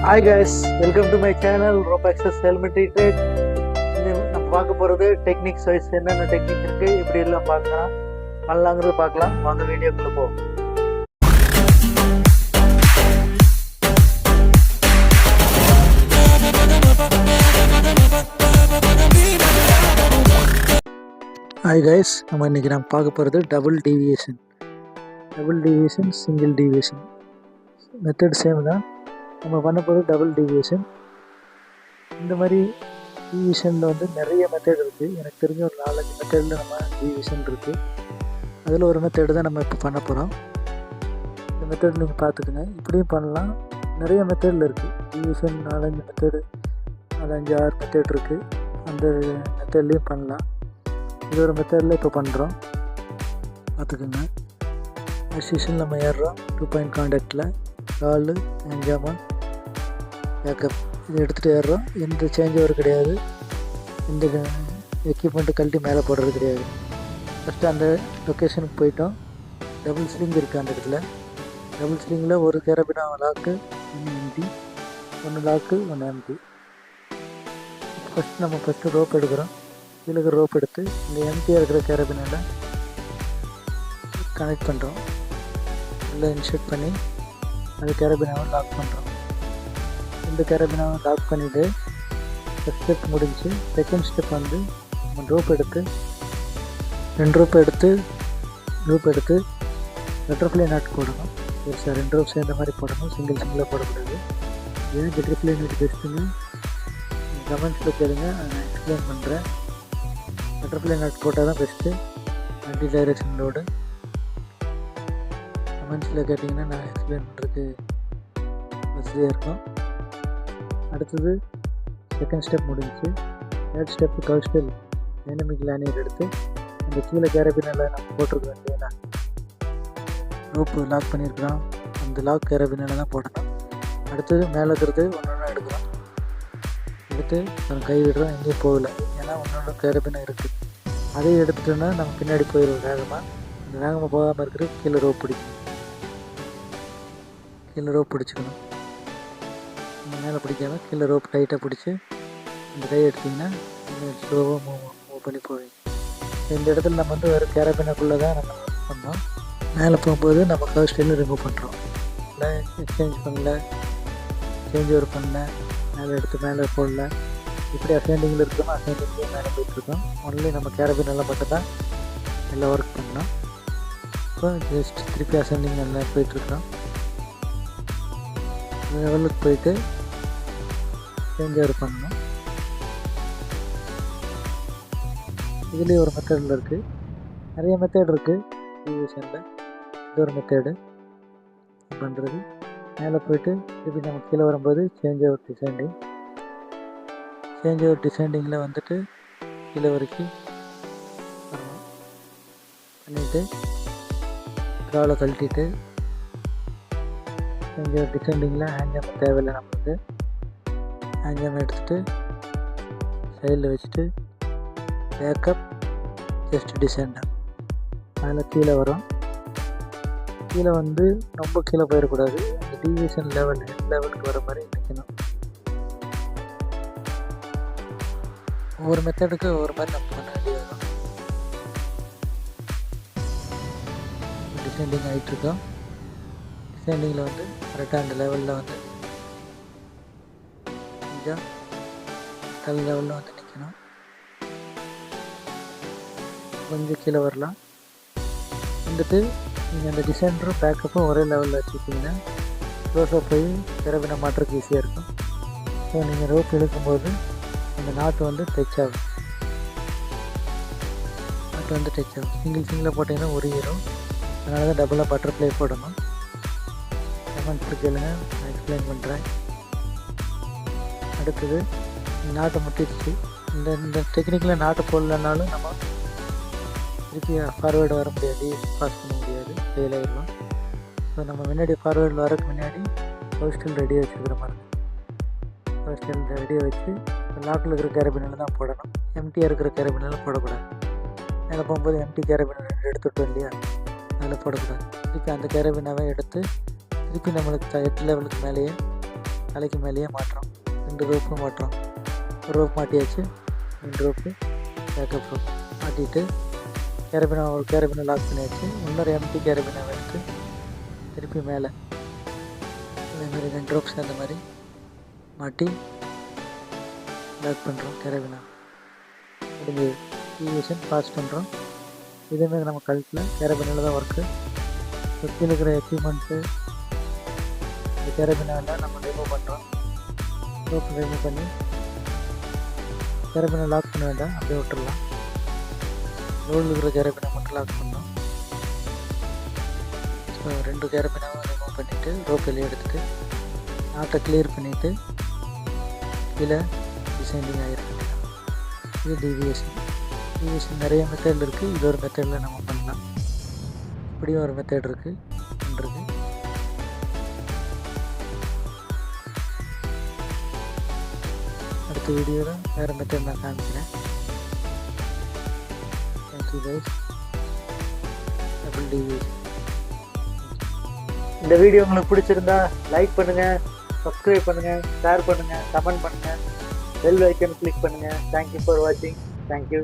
Hi guys, welcome to my channel Roblox's helmet trade. நம்ம பார்க்க போகிறது டெக்னிக்ஸ் வைஸ் என்னென்ன டெக்னிக் இருக்குது, இப்படி எல்லாம் பார்க்கலாம் பண்ணலாங்கிறது பார்க்கலாம். வாங்க வீடியோக்குள்ளே போவோம். ஹாய் கைஸ், நம்ம இன்றைக்கி பார்க்க போகிறது double deviation, single deviation. Method same தான். நம்ம பண்ண போகிறது டபுள் டீவியேஷன். இந்த மாதிரி டீவியேஷனில் வந்து நிறைய மெத்தட் இருக்குது. எனக்கு தெரிஞ்ச ஒரு 4-5 மெத்தடில் நம்ம டீவியேஷன் இருக்குது. அதில் ஒரு மெத்தடு தான் நம்ம இப்போ பண்ண போகிறோம். இந்த மெத்தட் நீங்கள் பார்த்துக்குங்க. இப்படியும் பண்ணலாம், நிறைய மெத்தடில் இருக்குது. டீவியேஷன் 4-5 மெத்தடு, 4-5-6 மெத்தட் இருக்குது. அந்த மெத்தட்லேயும் பண்ணலாம். இது ஒரு மெத்தடில் இப்போ பண்ணுறோம், பார்த்துக்குங்க. அசிஷன் நம்ம ஏறுறோம் 2 பாயிண்ட் காண்டாக்டில், கால் அஞ்சாமல் பேக்கப் இது எடுத்துகிட்டு ஏறுறோம். எந்த சேஞ்ச் ஓவர் கிடையாது, எந்த எக்யூப்மெண்ட்டு கழட்டி மேலே போடுறது கிடையாது. ஃபஸ்ட்டு அந்த லொக்கேஷனுக்கு போயிட்டோம். டபுள் ஸ்லிங் இருக்குது அந்த இடத்துல. டபுள் ஸ்லிங்கில் ஒரு carabiner lock, 1 empty, 1 lock, 1 empty. First rope எடுக்கிறோம். கீழே ரோப் எடுத்து இந்த எம்டியாக இருக்கிற கேரபினால கனெக்ட் பண்ணுறோம். உள்ளே இன்செர்ட் பண்ணி அந்த கேரபினாவை லாக் பண்ணுறோம். இந்த கேரபினாவை லாக் பண்ணிவிட்டு ஃபஸ்ட் ஸ்டெப் முடிஞ்சு செகண்ட் ஸ்டெப் வந்து நம்ம ரோப் எடுத்து 2 ரோப் எடுத்து பட்டர்ஃப்ளை நாட் போடணும். சார் 2 ரோப் சேர்ந்த மாதிரி போடணும், சிங்கிளாக போடக்கூடாது. ஏன் பட்டர்ஃப்ளை நாட் பெஸ்ட்டுன்னு கமெண்ட்ஸில் கேளுங்க, நான் எக்ஸ்பிளைன் பண்ணுறேன். பட்டர்ஃப்ளை நாட் போட்டால் தான் பெஸ்ட்டு. ஆன்டி டைரக்ஷன் லோடு கமெண்ட்ஸில் கேட்டிங்கன்னா நான் எக்ஸ்பிளைன் பண்ணுறதுக்கு வசதியாக இருக்கும். அடுத்தது செகண்ட் ஸ்டெப் முடிஞ்சு தேர்ட் ஸ்டெப்பு கவுஸ்டல் டைனமிக் லேனியர் எடுத்து அந்த கீழே கேரபினில் நம்ம போட்டிருக்கோம் இல்லையா, ரோப்பு லாக் பண்ணியிருக்கிறோம், அந்த லாக் கேரபினில் தான் போடணும். அடுத்தது மேலே இருக்கிறது ஒன்று எடுக்கிறோம். எடுத்து கை விடுறோம், எங்கேயும் போகலை, ஏன்னா ஒன்று கேரபினா இருக்குது. அதையும் எடுத்துட்டோன்னா நம்ம பின்னாடி போயிடுவோம் வேகமாக. அந்த வேகமாக போகாமல் இருக்கிறது கீழே ரோப் பிடிச்சிக்கணும். மேலே பிடிக்காமல் கீழே ரோப் டைட்டாக பிடிச்சி இந்த கை எடுத்திங்கன்னா ஸ்லோவாக மூவ் பண்ணி போவீங்க. இந்த இடத்துல நம்ம வந்து ஒரு கேரபினாக்குள்ளே தான் நம்ம ஒர்க் பண்ணோம். மேலே போகும்போது நம்ம கவுஸ்டல் ரிமூவ் பண்ணுறோம். இல்லை எக்ஸ்சேஞ்ச் பண்ணல, சேஞ்ச் ஓவர் பண்ணல, மேலே எடுத்து மேலே போடல. இப்படி அசைண்டிங்கில் இருக்கோமோ அசைண்டிங்லேயே மேலே போயிட்டுருக்கோம். ஒன்லி நம்ம கேரபினெல்லாம் மட்டும் தான் எல்லாம் ஒர்க் பண்ணோம். இப்போ ஜஸ்ட் திருப்பி அசைண்டிங் நல்லா போயிட்டுருக்கோம். லெவலுக்கு போயிட்டு சேஞ்ச் ஓவர் பண்ணணும். இதுலேயே ஒரு மெத்தடில் இருக்குது, நிறைய மெத்தட் இருக்குது டீவியேஷனில். இது ஒரு மெத்தடு பண்ணுறது. மேலே போயிட்டு திருப்பி நம்ம கீழே வரும்போது சேஞ்ச் ஓவர் டிசைண்டிங்கில் வந்துட்டு கீழே வரைக்கும் வரணும். பண்ணிவிட்டு க்ராவில் கழட்டிட்டு சேஞ்ச் ஓவர் டிசைண்டிங்கில் ஹேண்ட்ஜாம் தேவையில்லை. நம்மளுக்கு ஹேண்ட்ஜாம் எடுத்துகிட்டு சைடில் வச்சுட்டு பேக்கப் ஜஸ்ட் டிசைண்டர் அதில் கீழே வரும். கீழே வந்து ரொம்ப கீழே போயிடக்கூடாது, அந்த டீவியேஷன் லெவலுக்கு வர மாதிரி நிற்கணும். ஒவ்வொரு மெத்தடுக்கு ஒவ்வொரு மாதிரி நம்ம பண்ண வேண்டியது வரும். டிசைண்டிங் ஆகிட்டுருக்கோம். டிசைண்டிங்கில் வந்து கரெக்டாக அந்த லெவலில் வந்து கொஞ்சம் தலை லெவலில் வந்து நிற்கணும். கொஞ்சம் கீழே வரலாம். வந்துட்டு நீங்கள் அந்த டிசைனரும் பேக்கப்பும் ஒரே லெவலில் வச்சுக்கிட்டிங்கன்னா க்ளோஸாக போய் கேரபினை மாட்டுறதுக்கு ஈஸியாக இருக்கும். ஸோ நீங்கள் ரோப் இழுக்கும்போது அந்த நாட்டு வந்து டச் ஆகும். சிங்கிளாக போட்டிங்கன்னா உருகிடும். அதனால தான் டபுளாக பட்டர்ஃப்ளை போடணும். கமெண்ட்ஸு கேளுங்க, நான் எக்ஸ்பிளைன் பண்ணுறேன். அடுத்தது நாட்டை முட்டிடுச்சு. இந்த டெக்னிக்கில் நாட்டு போடலனாலும் நம்ம திருப்பி ஃபார்வேர்டு வர முடியாது, பாஸ் பண்ண முடியாது, ஃபெயில் ஆகிடலாம். ஸோ நம்ம முன்னாடி ஃபார்வேர்டில் வரக்கு முன்னாடி கவுஸ்டல் ரெடியாக வச்சுக்கிற மாதிரி கவுஸ்டல் ரெடியாக வச்சு லாக்கில் இருக்கிற கேரபினில் தான் போடணும். எம்டியாக இருக்கிற கேரபினில் போடக்கூடாது. மேலே போகும்போது எம்டி கேரபின் 2 எடுத்துட்டோம் இல்லையா, அதில் போடக்கூடாது. திருப்பி அந்த கேரபினாவை எடுத்து திருப்பி நம்மளுக்கு 8 லெவலுக்கு மேலேயே தலைக்கு மேலேயே மாட்டுறோம். 2 ரோப்பு மாட்டுறோம். ஒரு ரோப் மாட்டியாச்சு. 2 ரோப்பு பேக்கப் ரோப் மாட்டிட்டு கேரபினை லாக் பண்ணியாச்சு. இன்னொரு எம்டி கேரபினை எடுத்து திருப்பி மேலே அதேமாதிரி 2 ரோப்ஸ் அந்த மாதிரி மாட்டி லாக் பண்ணுறோம். கேரபினா முடிஞ்சு டிவிஎஸ்என் பாஸ் பண்ணுறோம். இதேமாதிரி நம்ம கழுத்தில் கேரபினில் தான் ஒர்க்கு. சுற்றி இருக்கிற எக்யூப்மெண்ட்ஸு இந்த கேரபினாவில் நம்ம ரிமூவ் பண்ணுறோம். ரோப் ரிமூவ் பண்ணி கேரபினை லாக் பண்ண வேண்டாம், அப்படியே விட்டுடலாம். ரோல் இருக்கிற கேரபினை மட்டும் லாக் பண்ணோம். ஸோ 2 கேரபினாவும் ரிமூவ் பண்ணிவிட்டு ரோப் வெளியே எடுத்துகிட்டு நாட்டை கிளியர் பண்ணிவிட்டு கீழே டிசைனிங் ஆகிருக்கு. இது டிவிஎஸ்என் நிறைய மெத்தடில் இருக்குது. இது ஒரு மெத்தடில் நம்ம பண்ணலாம். இப்படியும் ஒரு மெத்தட் இருக்குது பண்ணுறது. அடுத்த வீடியோவில் வேறு மெத்தட் நான் காமிக்கிறேன். Thank you guys. டபுள் டிவிஎஸ்என். இந்த வீடியோ உங்களுக்கு பிடிச்சிருந்தா லைக் பண்ணுங்கள், சப்ஸ்கிரைப் பண்ணுங்கள், ஷேர் பண்ணுங்கள், கமெண்ட் பண்ணுங்கள், பெல் ஐக்கன் கிளிக் பண்ணுங்கள். தேங்க்யூ ஃபார் வாட்சிங். தேங்க்யூ.